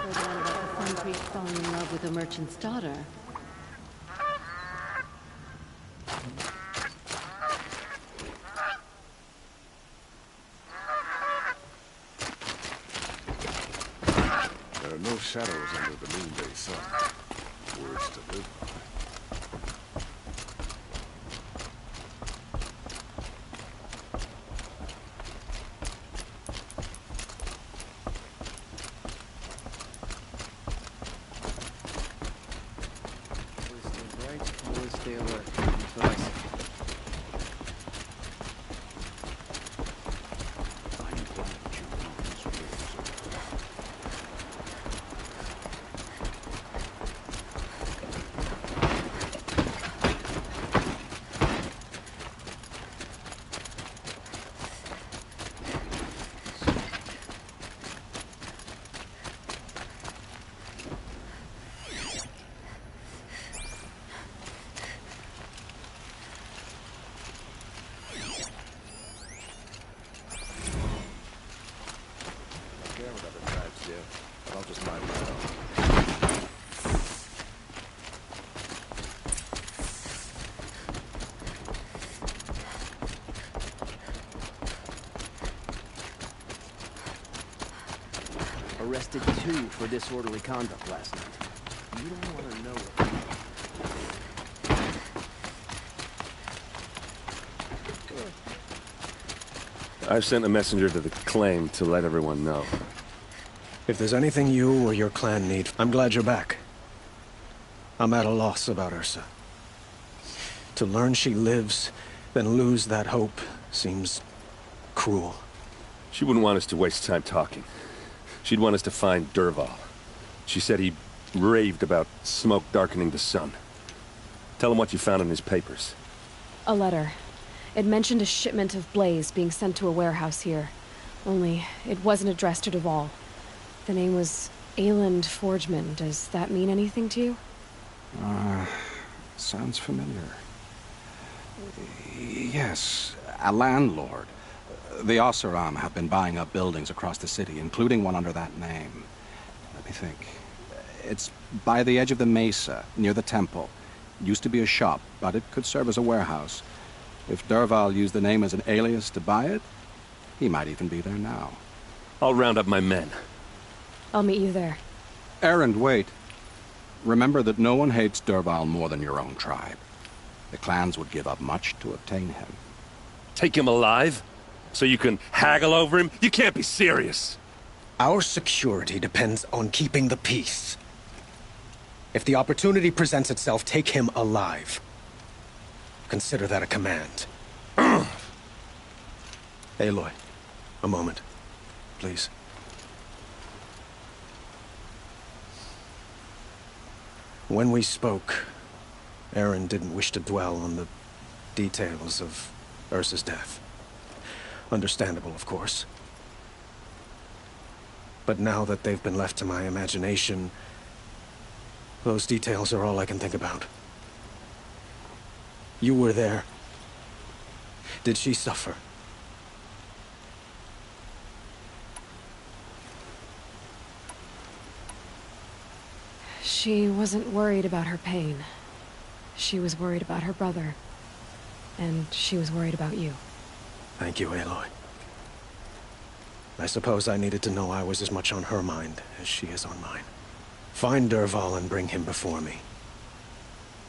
Heard one about the Sun Priest falling in love with a merchant's daughter. There are no shadows under the noonday sun. Words to live by. Always stay alert. That's what I say. I'll just mind my own. Arrested 2 for disorderly conduct last night. You don't want to know it. I've sent a messenger to the claim to let everyone know. If there's anything you or your clan need, I'm glad you're back. I'm at a loss about Ursa. To learn she lives, then lose that hope, seems cruel. She wouldn't want us to waste time talking. She'd want us to find Dervahl. She said he raved about smoke darkening the sun. Tell him what you found in his papers. A letter. It mentioned a shipment of blaze being sent to a warehouse here. Only, it wasn't addressed to Dervahl. The name was Ayland Forgeman. Does that mean anything to you? Sounds familiar. Yes, a landlord. The Oseram have been buying up buildings across the city, including one under that name. Let me think. It's by the edge of the mesa, near the temple. Used to be a shop, but it could serve as a warehouse. If Dervahl used the name as an alias to buy it, he might even be there now. I'll round up my men. I'll meet you there. Erend, wait. Remember that no one hates Dervahl more than your own tribe. The clans would give up much to obtain him. Take him alive? So you can haggle over him? You can't be serious! Our security depends on keeping the peace. If the opportunity presents itself, take him alive. Consider that a command. Aloy, a moment, please. When we spoke, Erend didn't wish to dwell on the details of Ursa's death. Understandable, of course. But now that they've been left to my imagination, those details are all I can think about. You were there. Did she suffer? She wasn't worried about her pain. She was worried about her brother. And she was worried about you. Thank you, Aloy. I suppose I needed to know I was as much on her mind as she is on mine. Find Dervahl and bring him before me.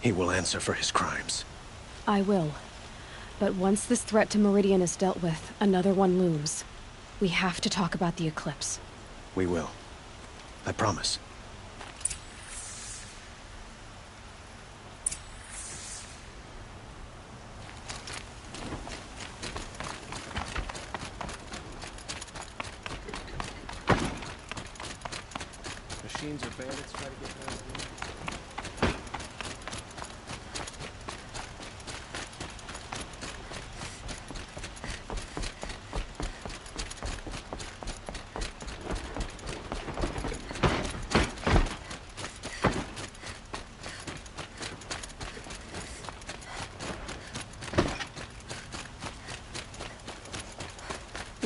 He will answer for his crimes. I will. But once this threat to Meridian is dealt with, another one looms. We have to talk about the eclipse. We will. I promise. Machines or bandits try to get past me.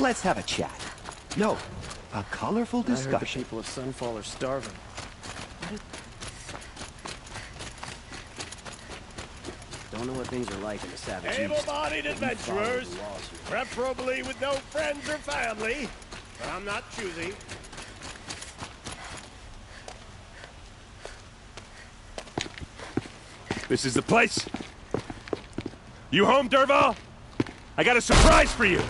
Let's have a chat. No, a colorful I heard the discussion. people of Sunfall are starving. Don't know what things are like in the Savage East. Able-bodied but we follow adventurers, the laws here. preferably with no friends or family, but I'm not choosy. This is the place? You home, Derval? I got a surprise for you!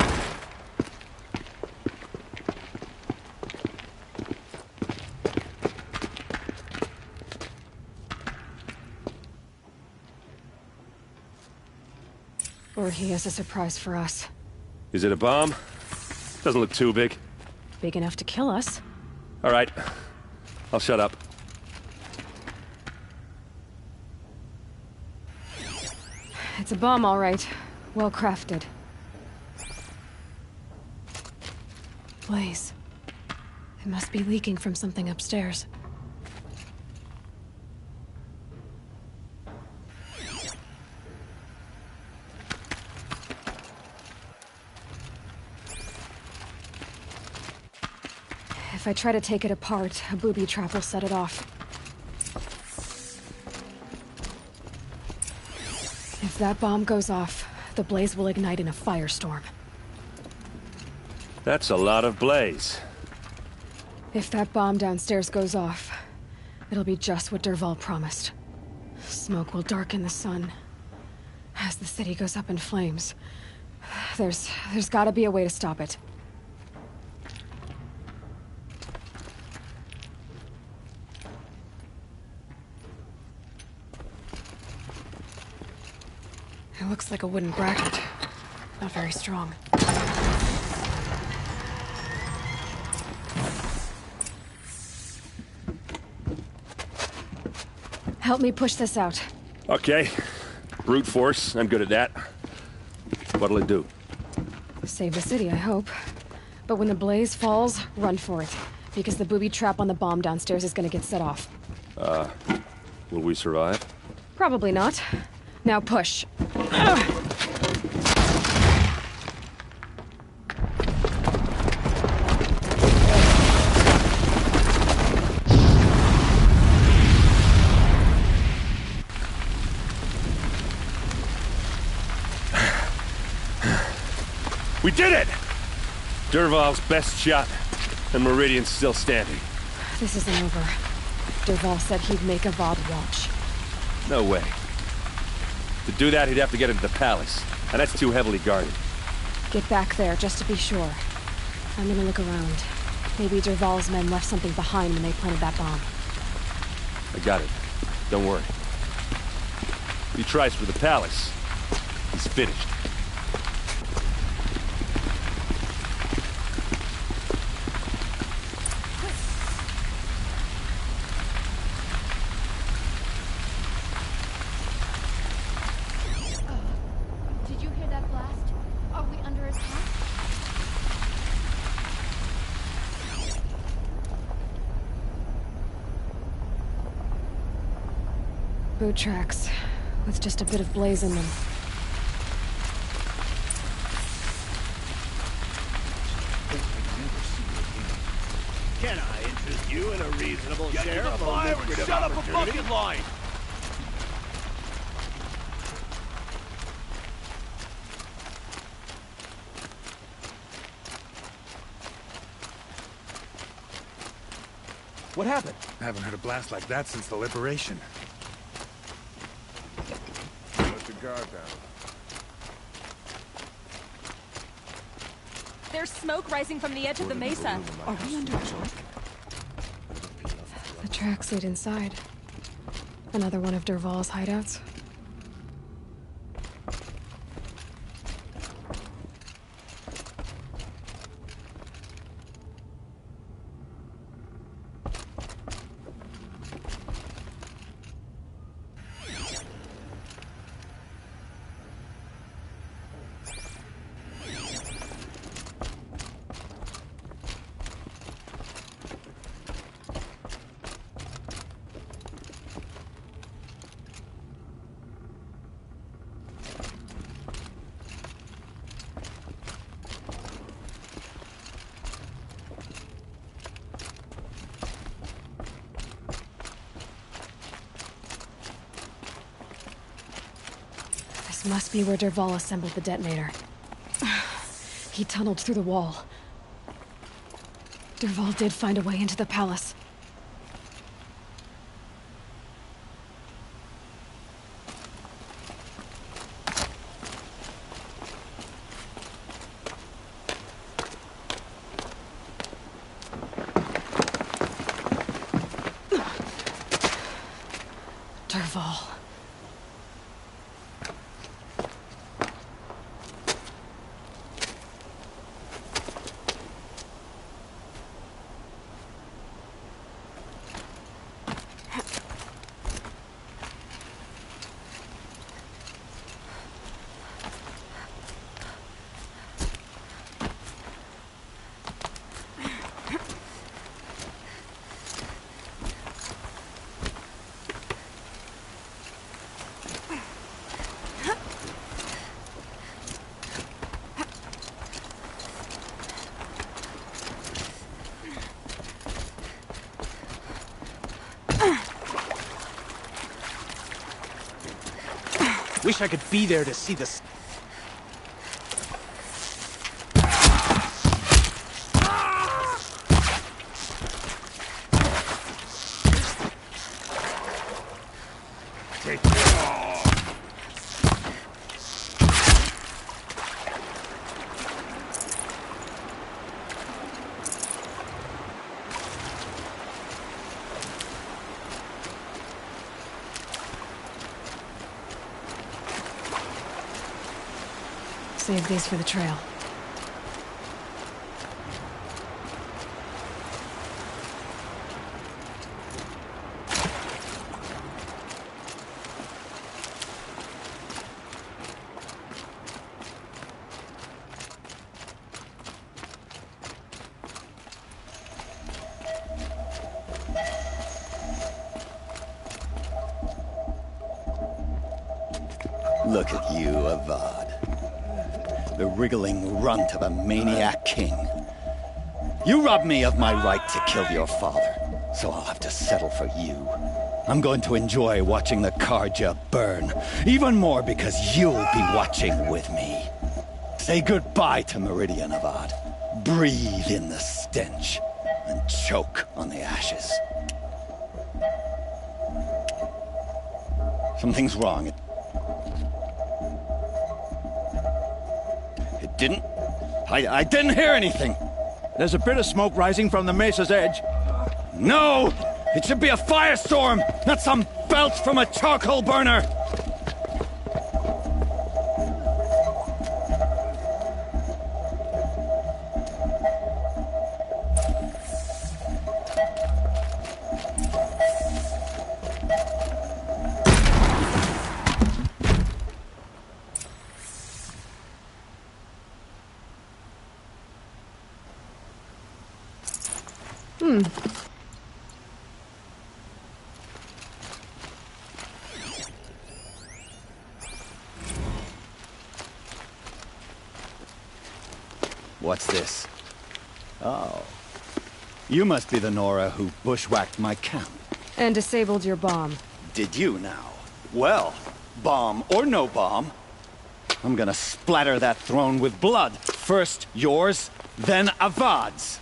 Or he has a surprise for us. Is it a bomb? Doesn't look too big. Big enough to kill us. All right. I'll shut up. It's a bomb, all right. Well crafted. Blaze. It must be leaking from something upstairs. If I try to take it apart, a booby trap will set it off. If that bomb goes off, the blaze will ignite in a firestorm. That's a lot of blaze. If that bomb downstairs goes off, it'll be just what Derval promised. Smoke will darken the sun. As the city goes up in flames, there's gotta be a way to stop it. It looks like a wooden bracket. Not very strong. Help me push this out. Okay. Brute force. I'm good at that. What'll it do? Save the city, I hope. But when the blaze falls, run for it. Because the booby trap on the bomb downstairs is gonna get set off. Will we survive? Probably not. Now push. We did it! Derval's best shot, and Meridian's still standing. This isn't over. Derval said he'd make a VOD watch. No way. To do that, he'd have to get into the palace, and that's too heavily guarded. Get back there, just to be sure. I'm gonna look around. Maybe Derval's men left something behind when they planted that bomb. I got it. Don't worry. If he tries for the palace, he's finished. Did you hear that blast? Are we under attack? Boot tracks, with just a bit of blaze in them. Can I interest you in a reasonable Get share to the of a fire and lucrative shut up a opportunity? fucking line! What happened? I haven't heard a blast like that since the liberation. Let the guard down. There's smoke rising from the edge of the mesa. Are we under attack? The tracks lead inside. Another one of Derval's hideouts. Must be where Dervahl assembled the detonator. He tunneled through the wall. Dervahl did find a way into the palace. Dervahl. Wish I could be there to see this. Take it all. Save these for the trail. Look at you, Avad. The wriggling runt of a maniac king. You robbed me of my right to kill your father, so I'll have to settle for you. I'm going to enjoy watching the Karja burn, even more because you'll be watching with me. Say goodbye to Meridian, Avad. Breathe in the stench, and choke on the ashes. Something's wrong. It didn't? I didn't hear anything. There's a bit of smoke rising from the mesa's edge. No! It should be a firestorm, not some belch from a charcoal burner! What's this? Oh. You must be the Nora who bushwhacked my camp. And disabled your bomb. Did you now? Well, bomb or no bomb, I'm gonna splatter that throne with blood. First yours, then Avad's.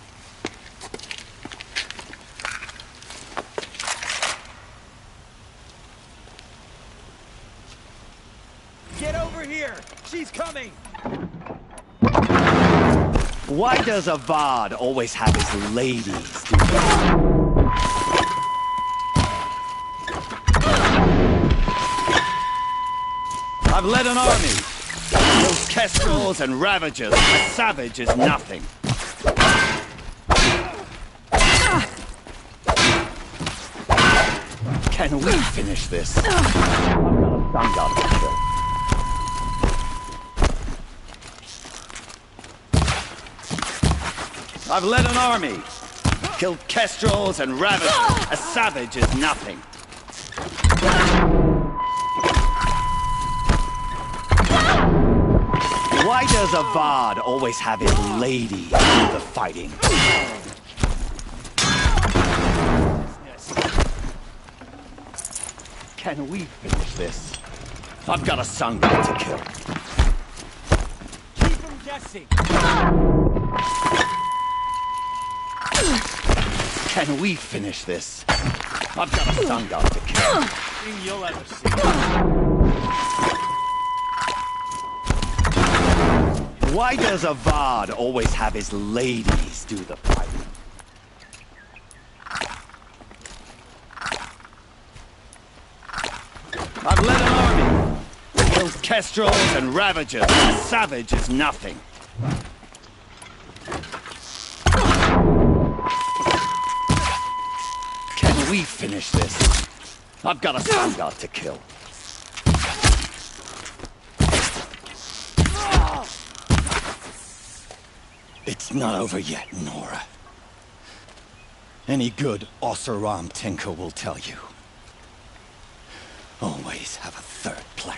Get over here! She's coming! Why does Avad always have his ladies do that? I've led an army. Those kestrels and ravagers. A savage is nothing. Can we finish this? I'm gonna stand out of the hill. I've led an army. Killed kestrels and ravagers. A savage is nothing. Why does Avad always have his lady do the fighting? Can we finish this? I've got a son god to kill. Keep him guessing. Can we finish this? I've got a sun god to kill. Thing you'll ever see. Why does Avad always have his ladies do the fighting? I've led an army. Kills kestrels and ravagers. A savage is nothing. Can we finish this? I've got a sun god to kill. It's not over yet, Nora. Any good Oseram tinker will tell you. Always have a third plan.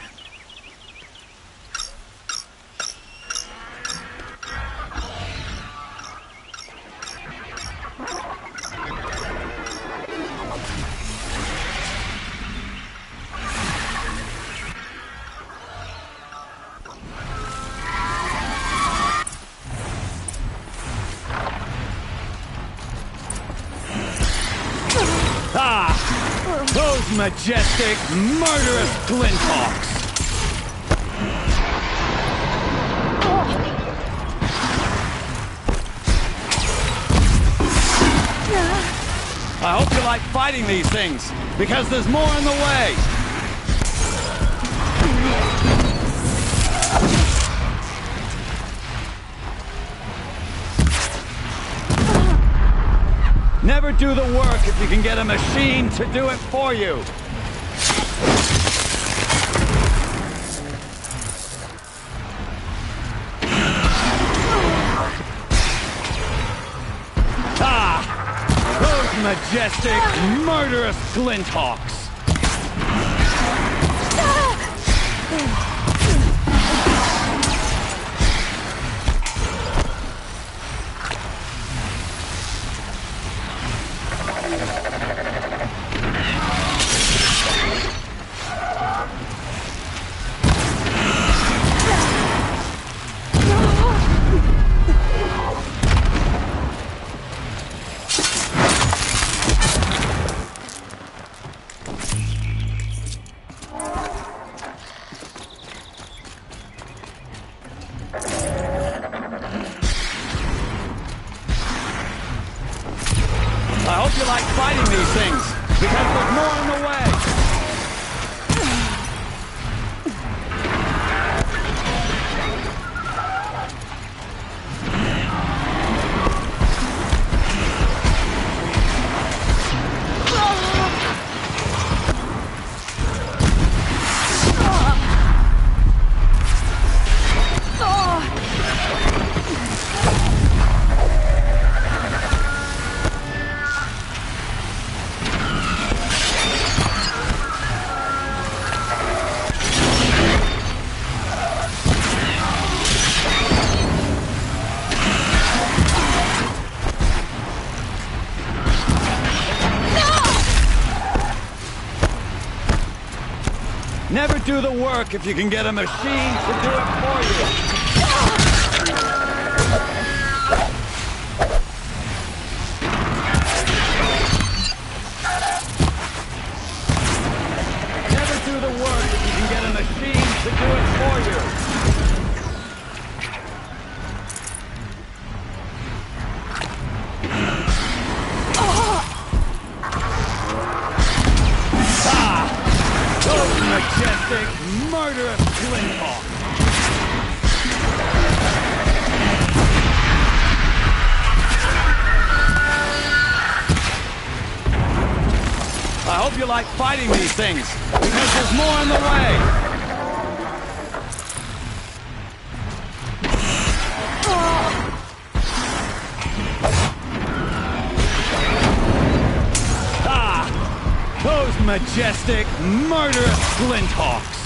Those majestic, murderous Glinthawks! I hope you like fighting these things, because there's more in the way! Never do the work if you can get a machine to do it for you. Those majestic, murderous Glinthawks. I hope you like fighting these things, because there's more in the way. Never do the work if you can get a machine to do it for you. Never do the work if you can get a machine to do it for you. Majestic, murderous Glinthawk! I hope you like fighting these things, because there's more in the way! Those majestic, murderous Glinthawks!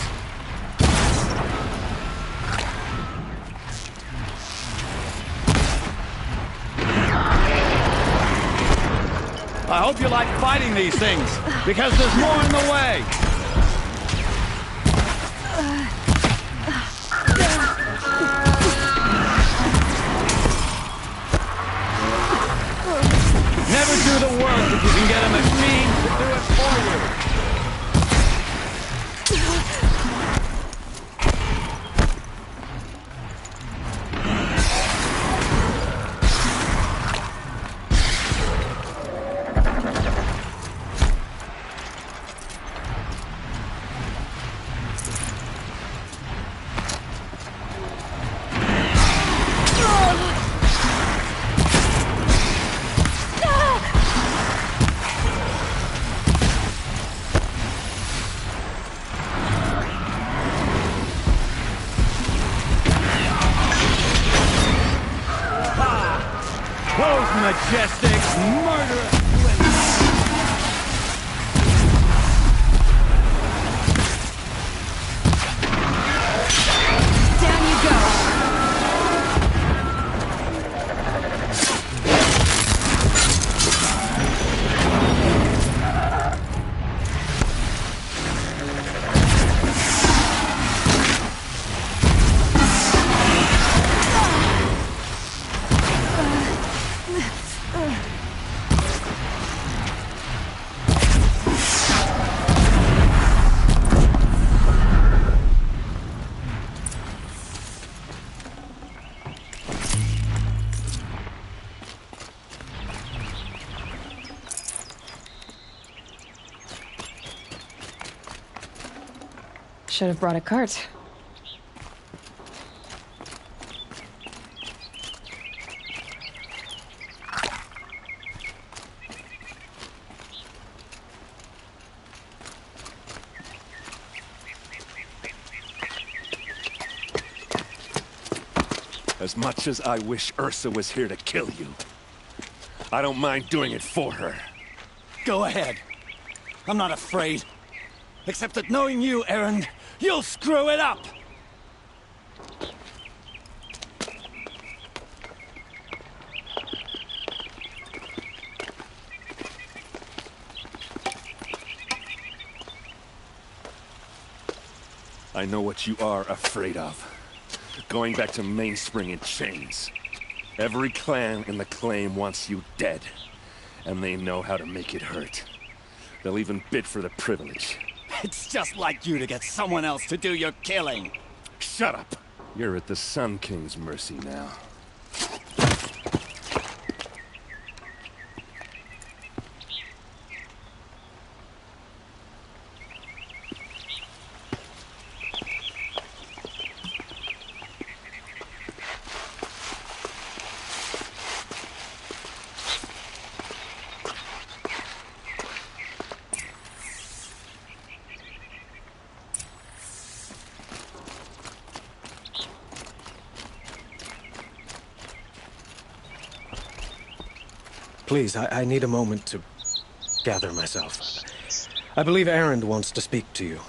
I hope you like fighting these things, because there's more in the way! You can get a machine to do it for you! Those majestic, murderous Down you go! Should have brought a cart. As much as I wish Ursa was here to kill you, I don't mind doing it for her. Go ahead. I'm not afraid. Except that knowing you, Erend, you'll screw it up! I know what you are afraid of. Going back to Mainspring in chains. Every clan in the claim wants you dead. And they know how to make it hurt. They'll even bid for the privilege. It's just like you to get someone else to do your killing. Shut up! You're at the Sun King's mercy now. Please, I need a moment to gather myself. I believe Erend wants to speak to you.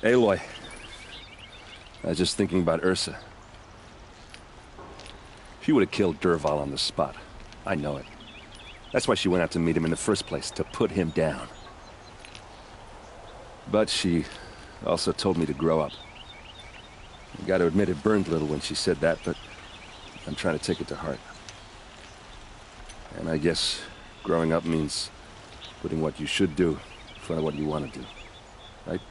Aloy, I was just thinking about Ursa. She would have killed Dervahl on the spot. I know it. That's why she went out to meet him in the first place, to put him down. But she also told me to grow up. I gotta admit it burned a little when she said that, but I'm trying to take it to heart. And I guess growing up means putting what you should do in front of what you want to do. Right?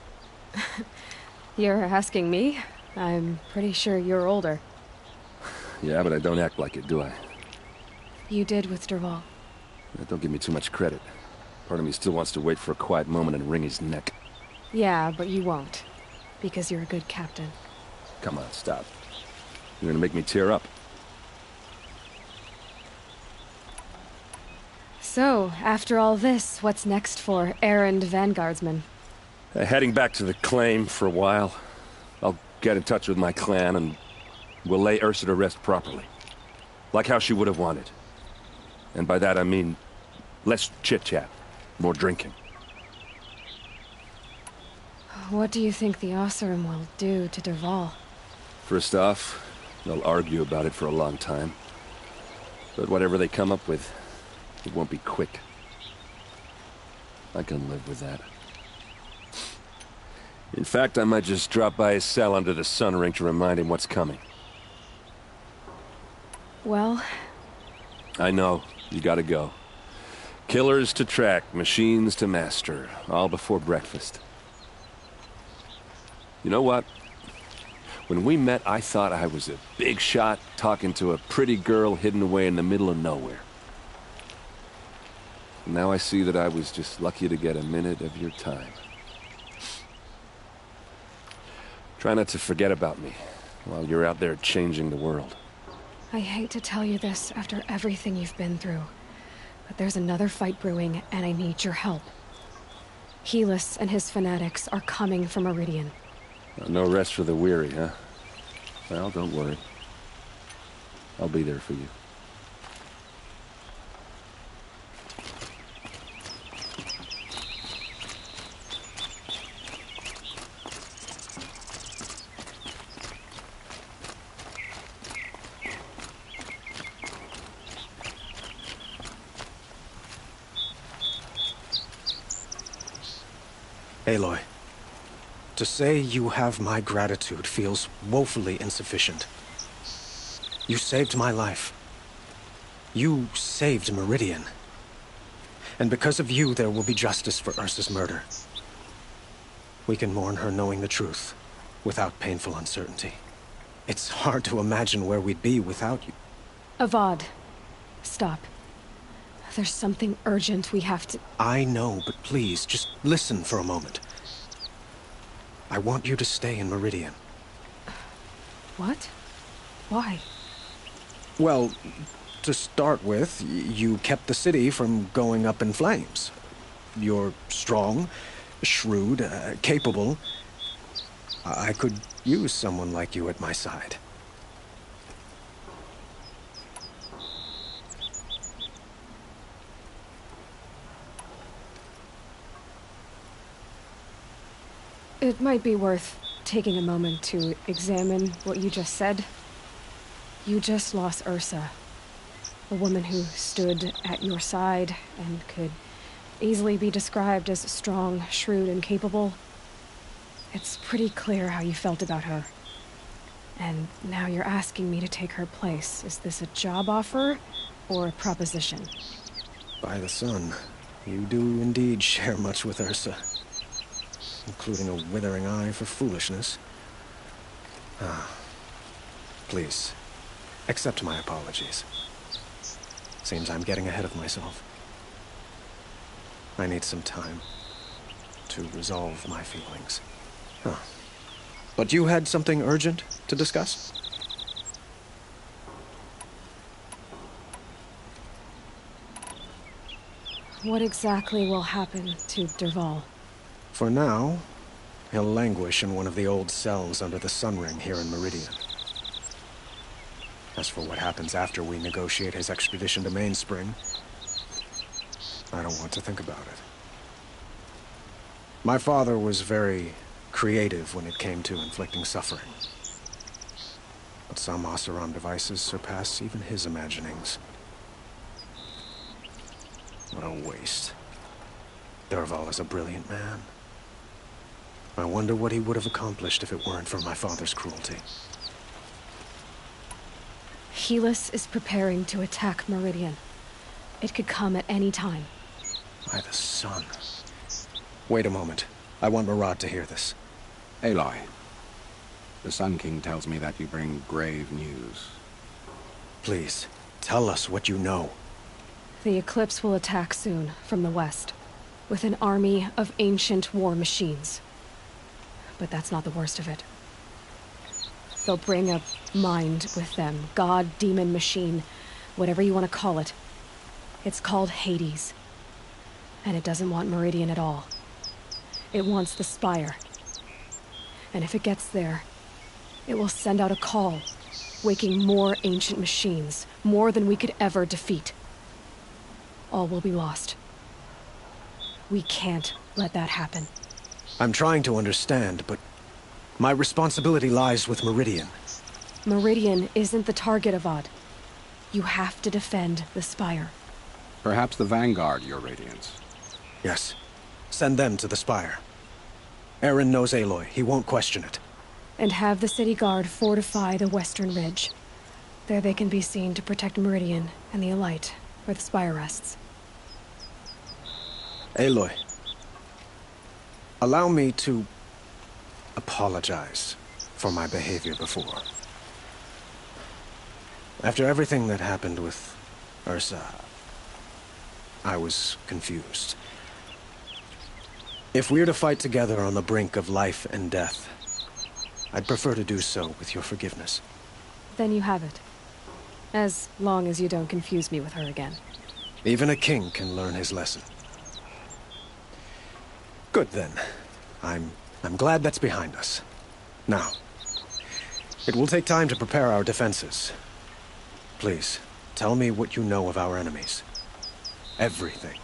You're asking me? I'm pretty sure you're older. Yeah, but I don't act like it, do I? You did with Dervahl. Don't give me too much credit. Part of me still wants to wait for a quiet moment and wring his neck. Yeah, but you won't. Because you're a good captain. Come on, stop. You're gonna make me tear up. So, after all this, what's next for Erend Vanguardsman? Heading back to the claim for a while. I'll get in touch with my clan and we'll lay Ursa to rest properly. Like how she would have wanted. And by that I mean less chit-chat, more drinking. What do you think the Oseram will do to Dervahl? First off, they'll argue about it for a long time. But whatever they come up with, it won't be quick. I can live with that. In fact, I might just drop by his cell under the sun ring to remind him what's coming. Well... I know. You gotta go. Killers to track, machines to master. All before breakfast. You know what? When we met, I thought I was a big shot talking to a pretty girl hidden away in the middle of nowhere. Now I see that I was just lucky to get a minute of your time. Try not to forget about me while you're out there changing the world. I hate to tell you this after everything you've been through, but there's another fight brewing, and I need your help. Helis and his fanatics are coming for Meridian. No rest for the weary, huh? Well, don't worry. I'll be there for you. Aloy, to say you have my gratitude feels woefully insufficient. You saved my life. You saved Meridian. And because of you, there will be justice for Ursa's murder. We can mourn her knowing the truth, without painful uncertainty. It's hard to imagine where we'd be without you. Avad, stop. There's something urgent we have to... I know, but please, just listen for a moment. I want you to stay in Meridian. What? Why? Well, to start with, you kept the city from going up in flames. You're strong, shrewd, capable. I could use someone like you at my side. It might be worth taking a moment to examine what you just said. You just lost Ursa, a woman who stood at your side and could easily be described as strong, shrewd, and capable. It's pretty clear how you felt about her. And now you're asking me to take her place. Is this a job offer or a proposition? By the sun, you do indeed share much with Ursa. Including a withering eye for foolishness. Please, accept my apologies. Seems I'm getting ahead of myself. I need some time to resolve my feelings. But you had something urgent to discuss? What exactly will happen to Derval? For now, he'll languish in one of the old cells under the sun ring here in Meridian. As for what happens after we negotiate his extradition to Mainspring, I don't want to think about it. My father was very creative when it came to inflicting suffering. But some Oseram devices surpass even his imaginings. What a waste. Derval is a brilliant man. I wonder what he would have accomplished if it weren't for my father's cruelty. Helis is preparing to attack Meridian. It could come at any time. By the sun. Wait a moment. I want Murad to hear this. Aloy, the Sun King tells me that you bring grave news. Please, tell us what you know. The Eclipse will attack soon, from the west, with an army of ancient war machines. But that's not the worst of it. They'll bring a mind with them. God, demon, machine, whatever you want to call it. It's called Hades. And it doesn't want Meridian at all. It wants the Spire. And if it gets there, it will send out a call, waking more ancient machines, more than we could ever defeat. All will be lost. We can't let that happen. I'm trying to understand, but my responsibility lies with Meridian. Meridian isn't the target, Avad. You have to defend the Spire. Perhaps the Vanguard, Your Radiance. Yes. Send them to the Spire. Aaron knows Aloy. He won't question it. And have the city guard fortify the western ridge. There they can be seen to protect Meridian and the Elite, where the spire rests. Aloy, allow me to apologize for my behavior before. After everything that happened with Ursa, I was confused. If we're to fight together on the brink of life and death, I'd prefer to do so with your forgiveness. Then you have it. As long as you don't confuse me with her again. Even a king can learn his lesson. Good then. I'm glad that's behind us. Now, it will take time to prepare our defenses. Please, tell me what you know of our enemies. Everything.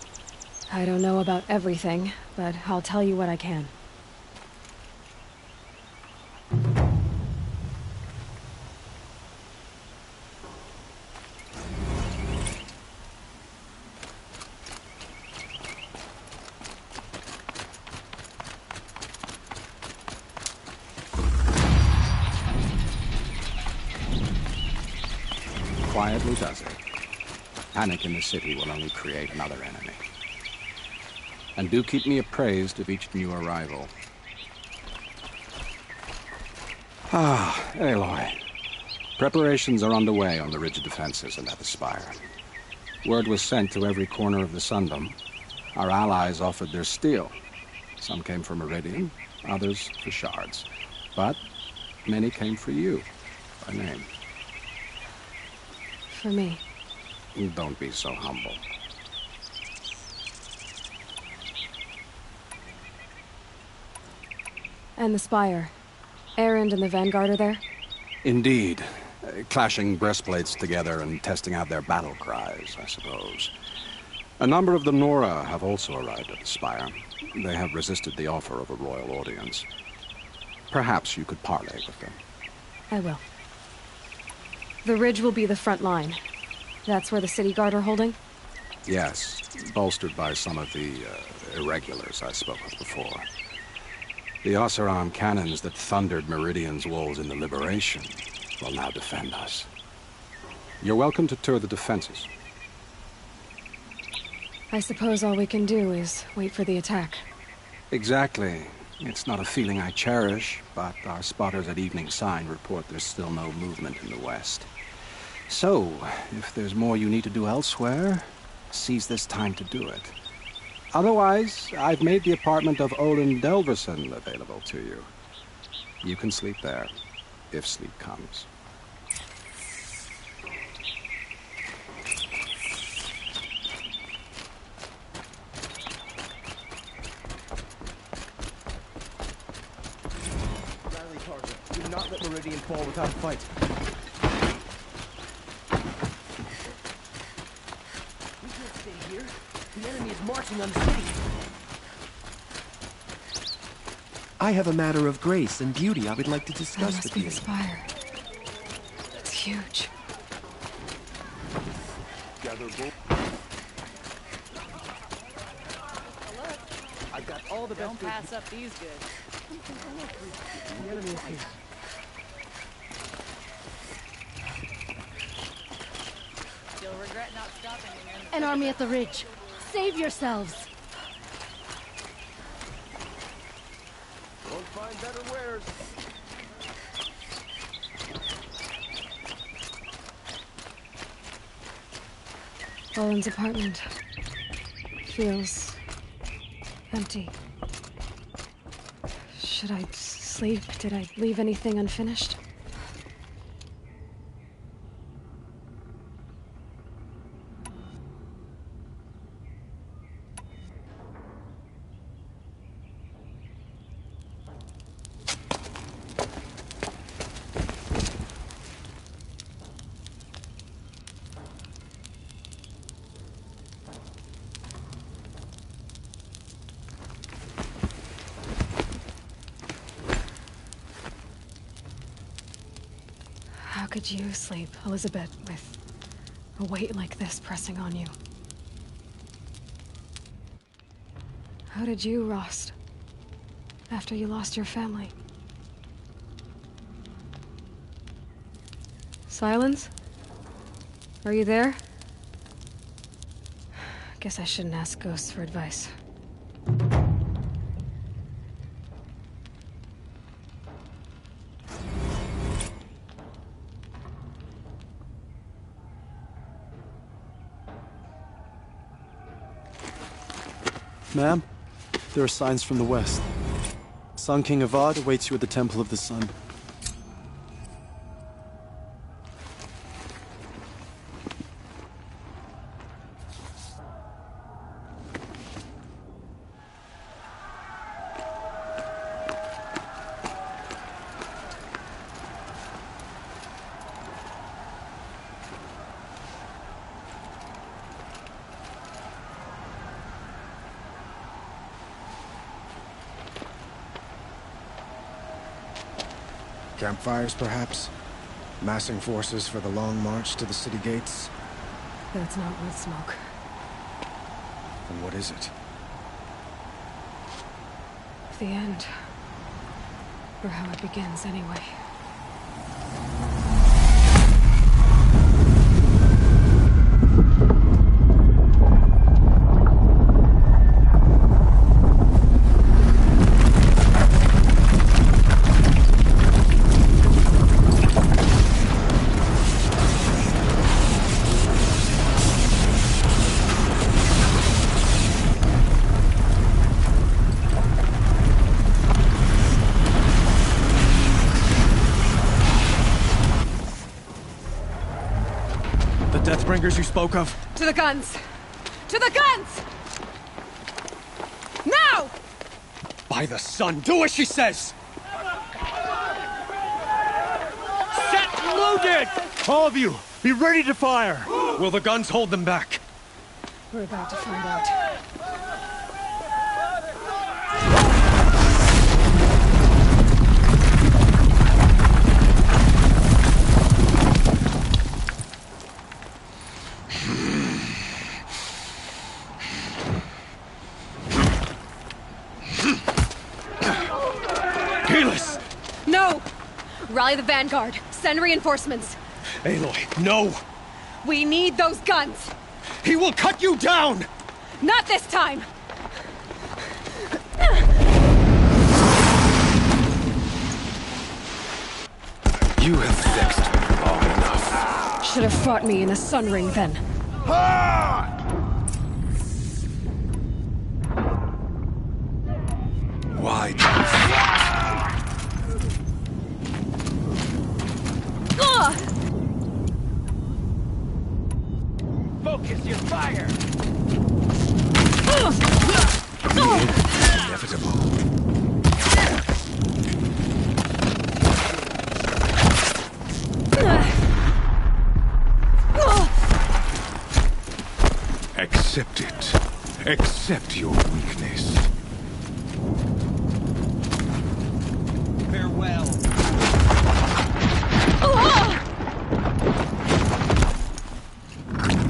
I don't know about everything, but I'll tell you what I can. Quietly does it. Panic in the city will only create another enemy. And do keep me appraised of each new arrival. Aloy. Preparations are underway on the ridge defenses and at the spire. Word was sent to every corner of the Sundom. Our allies offered their steel. Some came for Meridian, others for shards. But many came for you, by name. For me. Don't be so humble. And the Spire. Erend and the Vanguard are there? Indeed. Clashing breastplates together and testing out their battle cries, I suppose. A number of the Nora have also arrived at the Spire. They have resisted the offer of a royal audience. Perhaps you could parley with them. I will. The ridge will be the front line. That's where the city guard are holding? Yes, bolstered by some of the irregulars I spoke of before. The Oseram cannons that thundered Meridian's walls in the Liberation will now defend us. You're welcome to tour the defenses. I suppose all we can do is wait for the attack. Exactly. It's not a feeling I cherish, but our spotters at Evening Sign report there's still no movement in the west. So, if there's more you need to do elsewhere, seize this time to do it. Otherwise, I've made the apartment of Olin Delverson available to you. You can sleep there, if sleep comes. Riley Tarza, do not let Meridian fall without a fight. We can't stay here. The enemy is marching on the city. I have a matter of grace and beauty I would like to discuss That must with be you. the Spire. It's huge. I've got all the best. Don't pass up these goods. The enemy is here. You'll regret not stopping again. An army at the ridge. Save yourselves. Won't find better wares. Olin's apartment. Feels empty. Should I sleep? Did I leave anything unfinished? How could you sleep, Elizabeth, with a weight like this pressing on you? How did you, Rost? After you lost your family. Silence? Are you there? Guess I shouldn't ask ghosts for advice. Ma'am, there are signs from the west. Sun King Avad awaits you at the Temple of the Sun. Campfires, perhaps? Massing forces for the long march to the city gates? That's not wood smoke. And what is it? The end. Or how it begins, anyway. Deathbringers you spoke of? To the guns! To the guns! Now! By the sun, do as she says! Set loaded! All of you, be ready to fire! Will the guns hold them back? We're about to find out. No! Rally the vanguard. Send reinforcements. Aloy, no! We need those guns! He will cut you down! Not this time! You have vexed me long enough. Should have fought me in the Sun Ring then. Why do you fight? Focus your fire! Inevitable. Accept it. Accept your weakness. Farewell.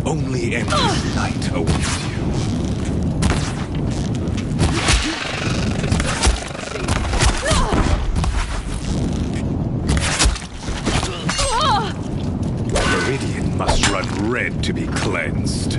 Only endless night awaits you. Meridian must run red to be cleansed.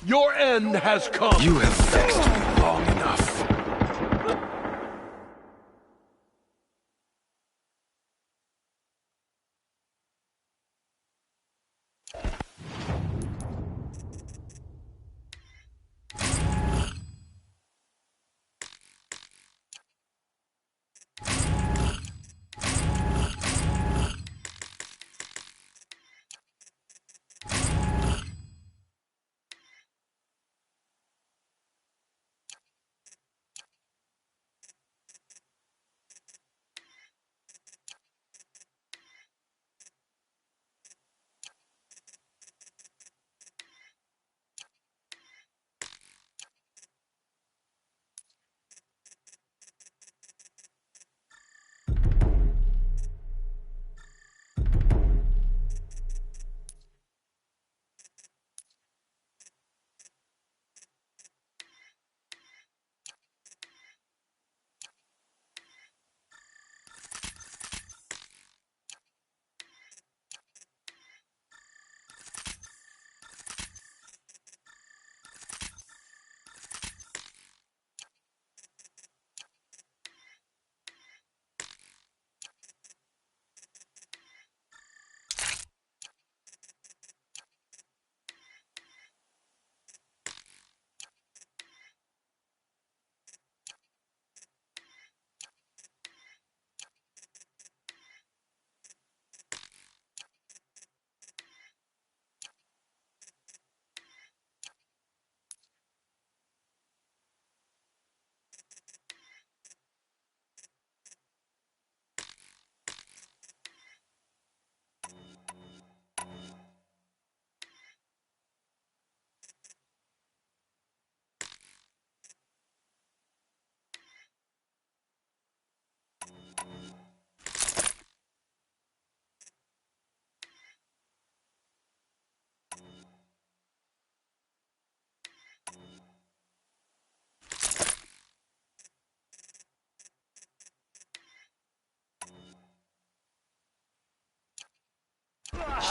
Your end has come. You have vexed me long enough.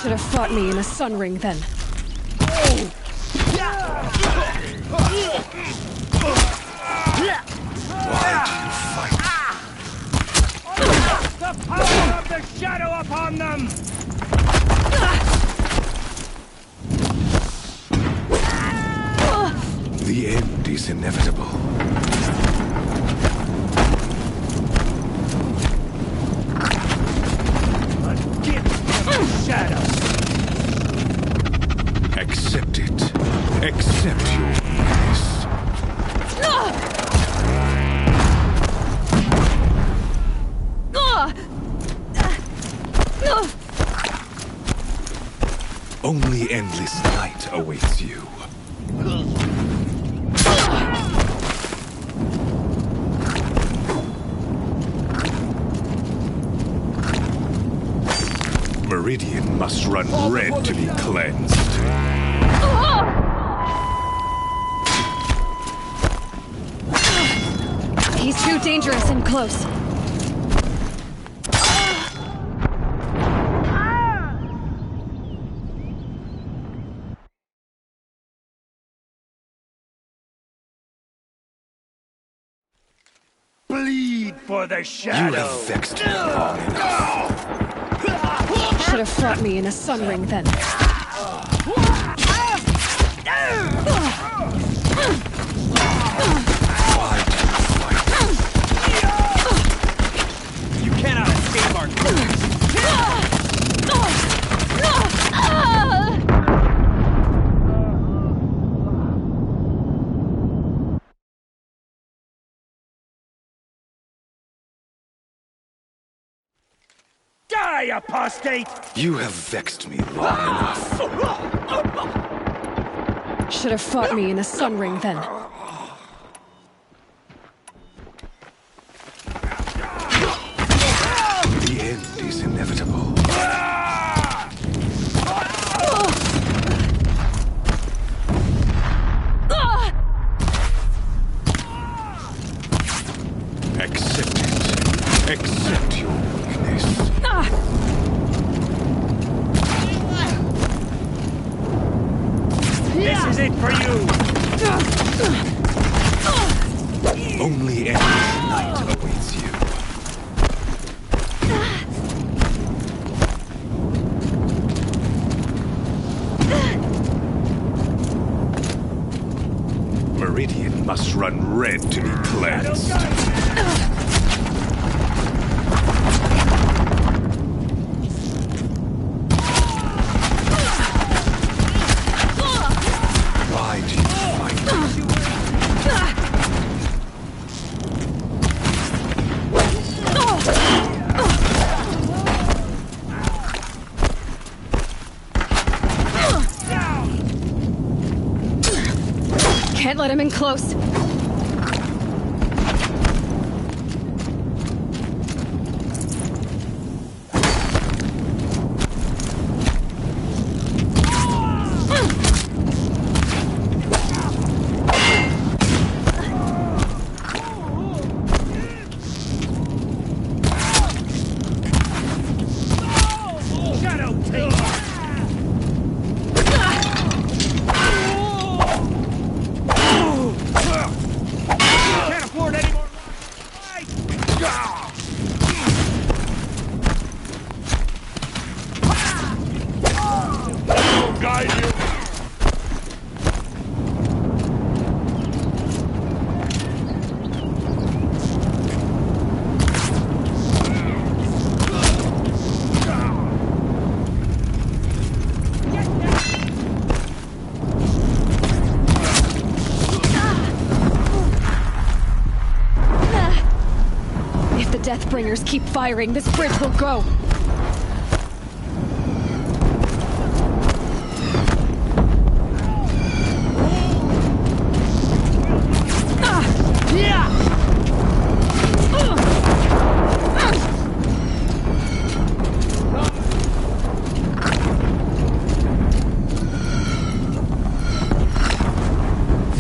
Should have fought me in a sun ring then. Why do you fight? The power of the shadow upon them! The end is inevitable. Accept it. Accept your weakness. Only endless night awaits you. Meridian must run red to be cleansed. He's too dangerous and close. Bleed for the shadow! You have vexed me long enough. Should have fought me in a sun ring then. You cannot escape our clutches! Die, apostate! You have vexed me long enough. Should have fought me in a sun ring then. The end is inevitable. Accept it. Accept your weakness. This is it for you! Only endless night awaits you. Meridian must run red to be cleansed. Why do you fight? Can't let him in close. Deathbringers keep firing, this bridge will go.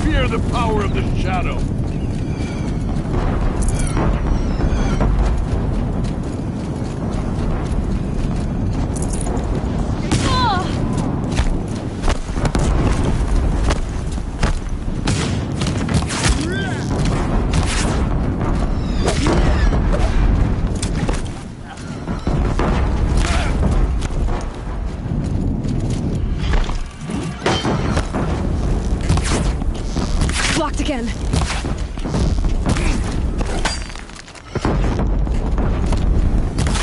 Fear the power of the shadow. Blocked again.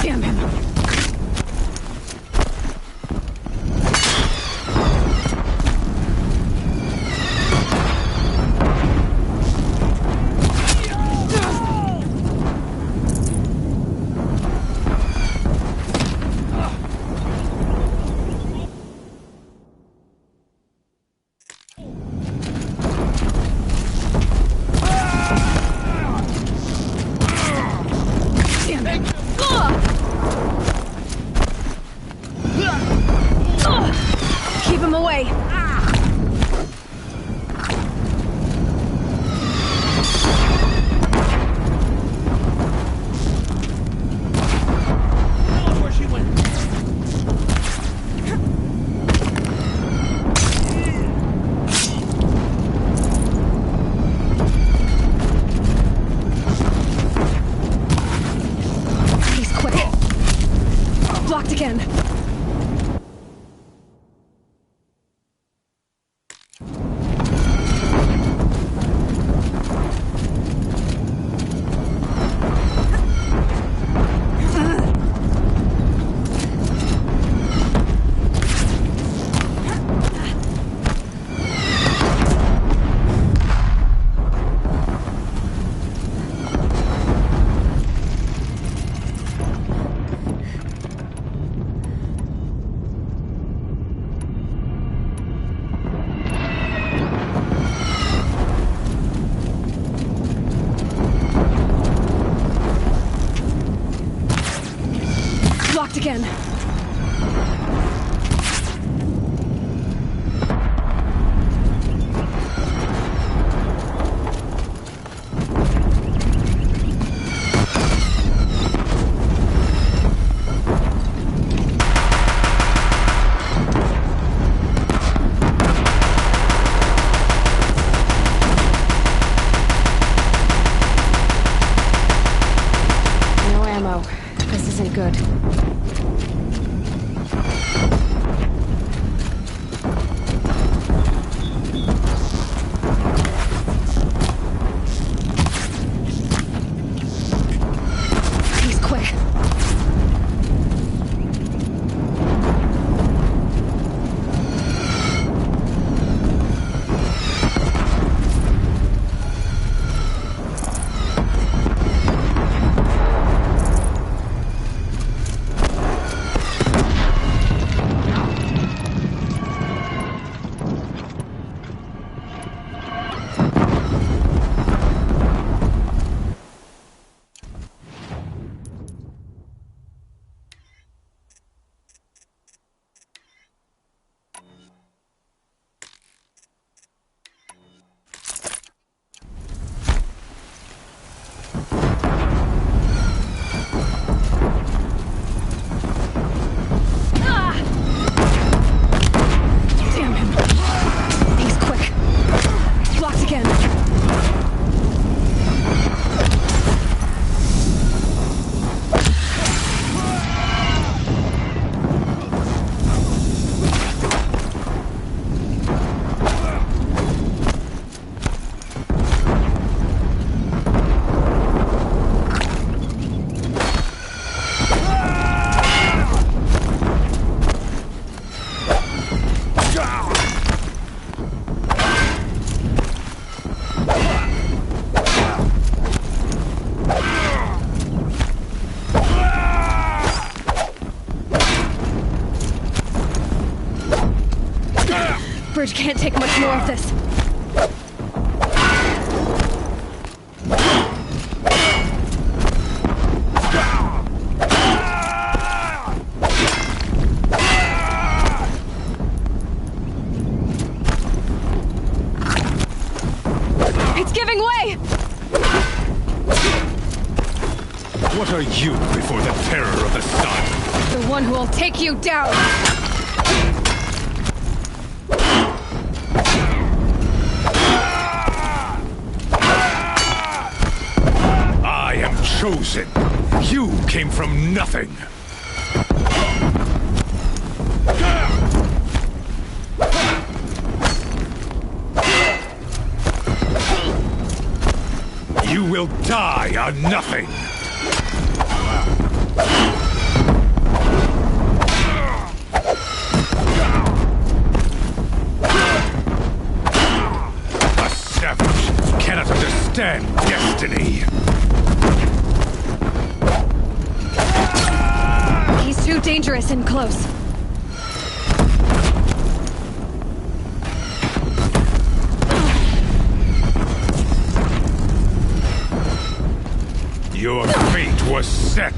Damn him. Keep him away. Where she went? He's quick. Blocked again. Blocked again. Bridge can't take much more of this. It's giving way! What are you before the terror of the sun? The one who will take you down! I am chosen. You came from nothing. You will die on nothing. A savage cannot understand destiny. He's too dangerous and close. Your fate was set.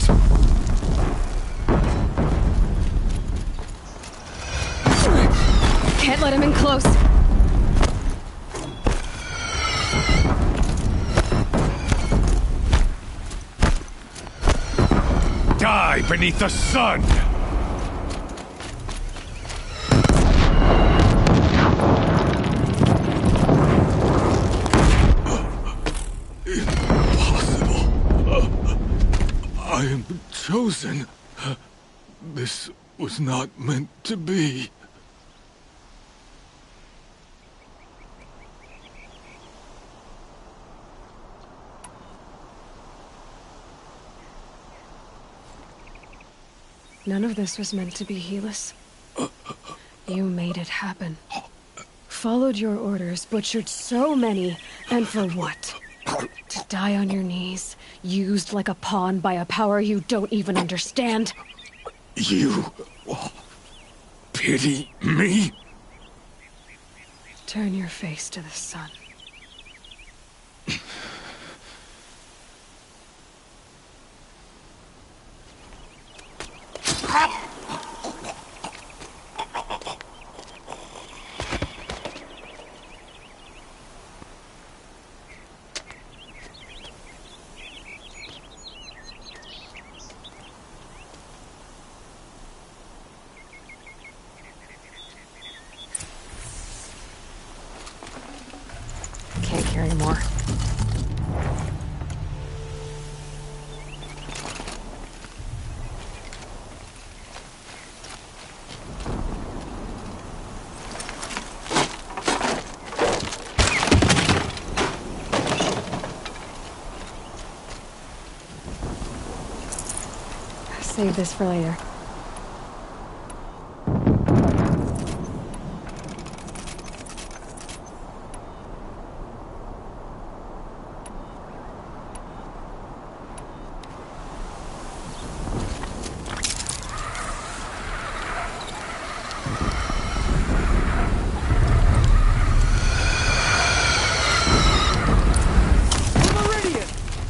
Can't let him in close. Die beneath the sun. I am chosen. This was not meant to be. None of this was meant to be, Helis. You made it happen. Followed your orders, butchered so many, and for what? To die on your knees, used like a pawn by a power you don't even understand. You pity me? Turn your face to the sun. Can't carry more. Save this for later.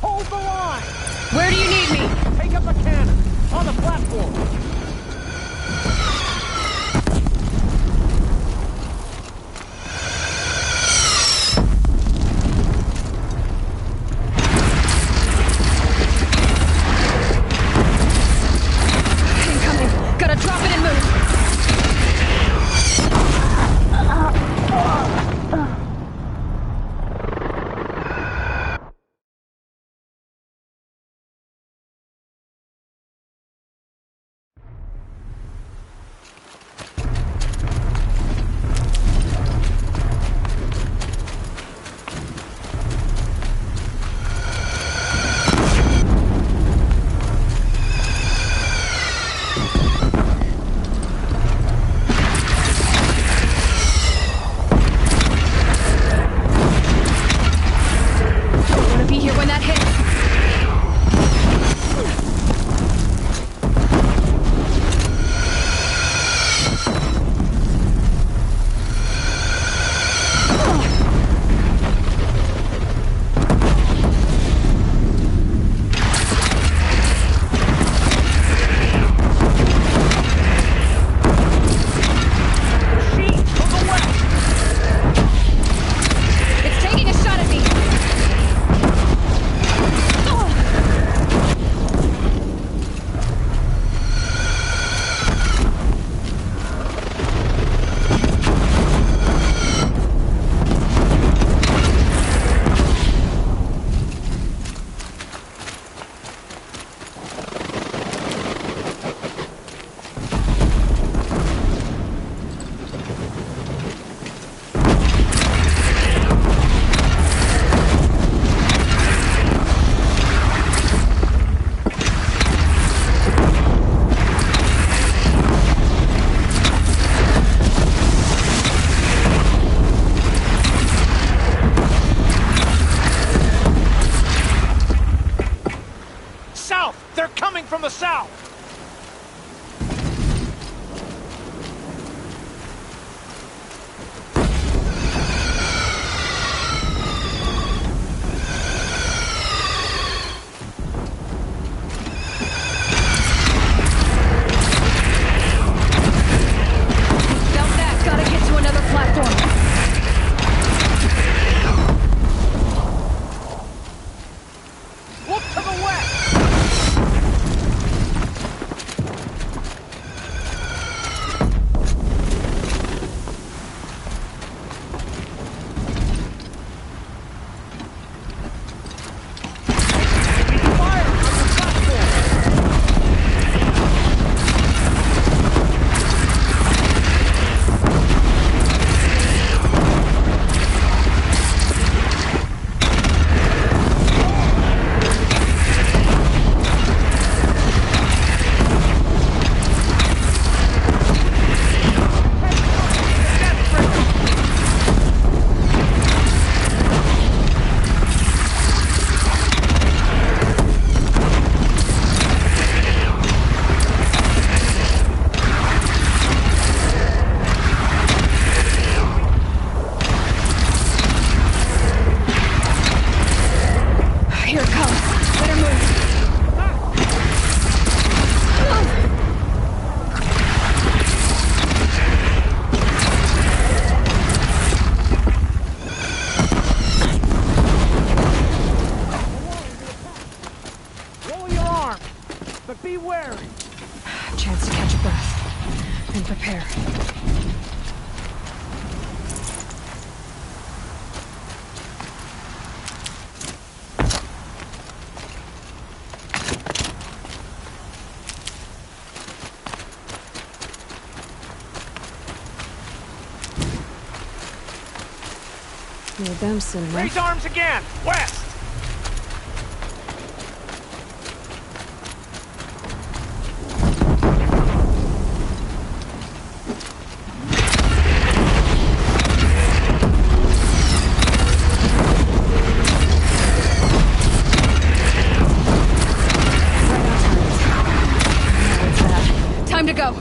Hold the line! Where do you need me? Take up a cannon! On the platform! Need them soon enough. Raise arms again! West! Time to go.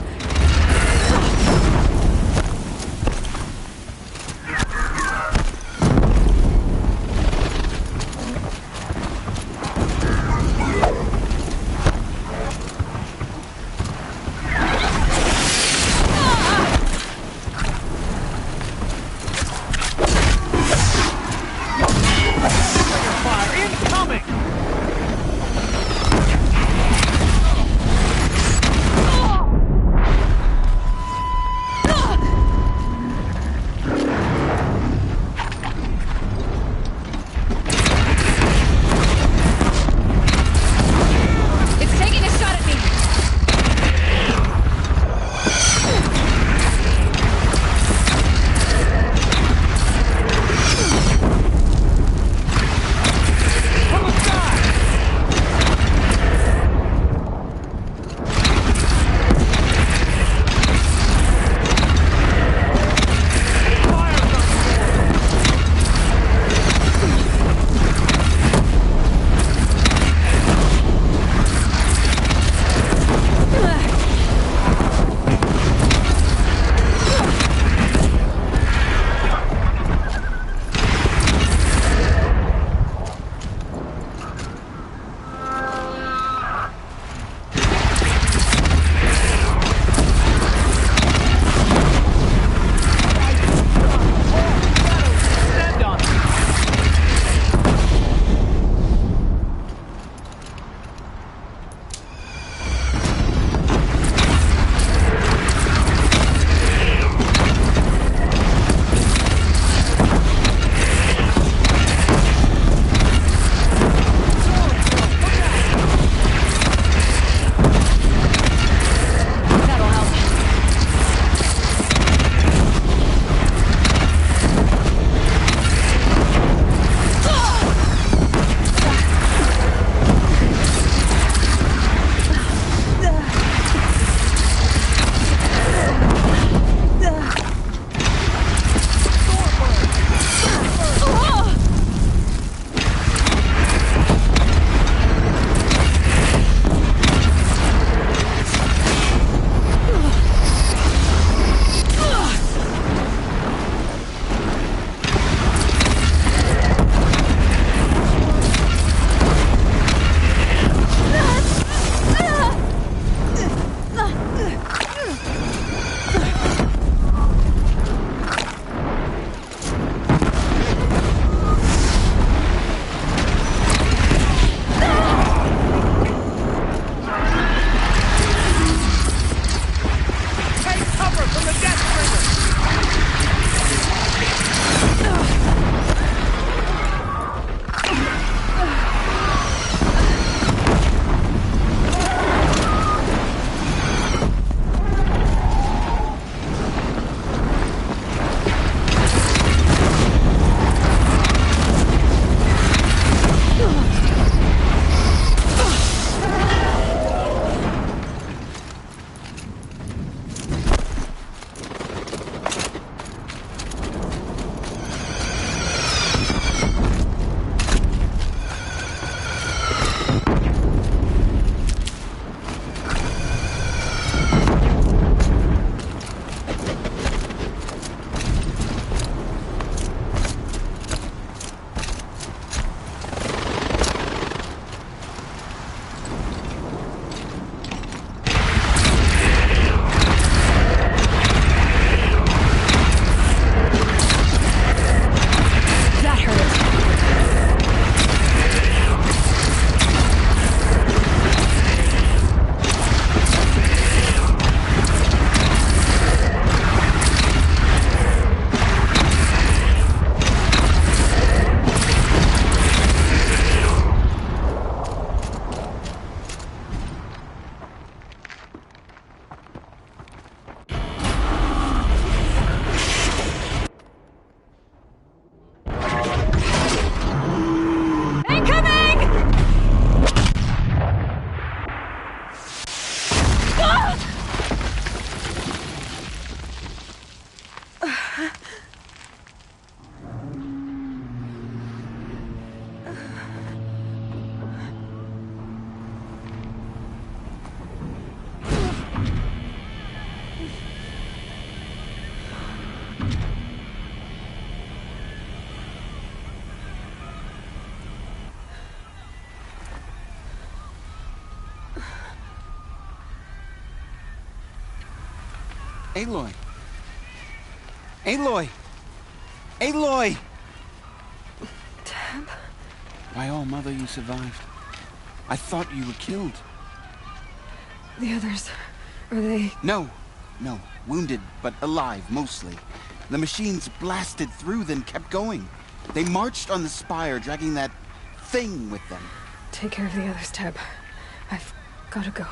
Aloy! Aloy! Aloy! Tab? By all, Mother, you survived. I thought you were killed. The others, are they... No. Wounded, but alive, mostly. The machines blasted through, then kept going. They marched on the spire, dragging that thing with them. Take care of the others, Tab. I've gotta go.